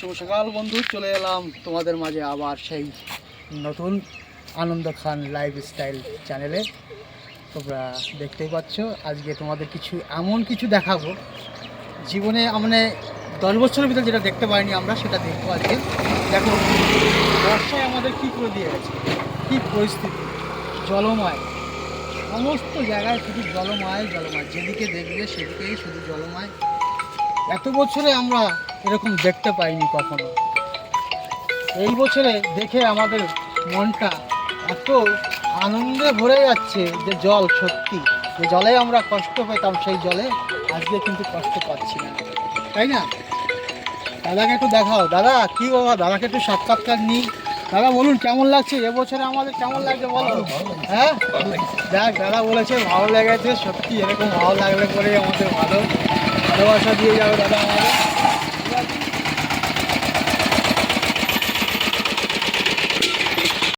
শুভ সকাল বন্ধু, চলে এলাম তোমাদের মাঝে আবার সেই নতুন আনন্দ খান লাইফস্টাইল চ্যানেলে। তোমরা দেখতেই পাচ্ছ, আজকে তোমাদের এমন কিছু দেখাবো জীবনে মানে 10 বছরের ভিতরে যেটা দেখতে পাইনি আমরা, সেটা দেখবো আজকে। দেখো বর্ষায় আমাদের কী করে দিয়ে গেছে, কী পরিস্থিতি, জলময়, সমস্ত জায়গায় শুধু জলময় জলময়, যেদিকে দেখবে সেদিকেই শুধু জলময়। এত বছরে আমরা এরকম দেখতে পাইনি কখনো। এই বছরে দেখে আমাদের মনটা এত আনন্দে ভরে যাচ্ছে যে জল সত্যি, যে জলে আমরা কষ্ট পেতাম সেই জলে আজকে কিন্তু কষ্ট পাচ্ছি না, তাই না? দাদাকে একটু দেখাও। দাদা কী বাবা, দাদাকে একটু সাক্ষাৎকার নিই। দাদা বলুন কেমন লাগছে এবছরে আমাদের, কেমন লাগছে বলো। হ্যাঁ দেখ, দাদা বলেছে ভালো লেগেছে। সত্যি এরকম ভালো লাগলে পরেই আমাদের ভালোবাসা দিয়ে যাবে দাদা আমাদের।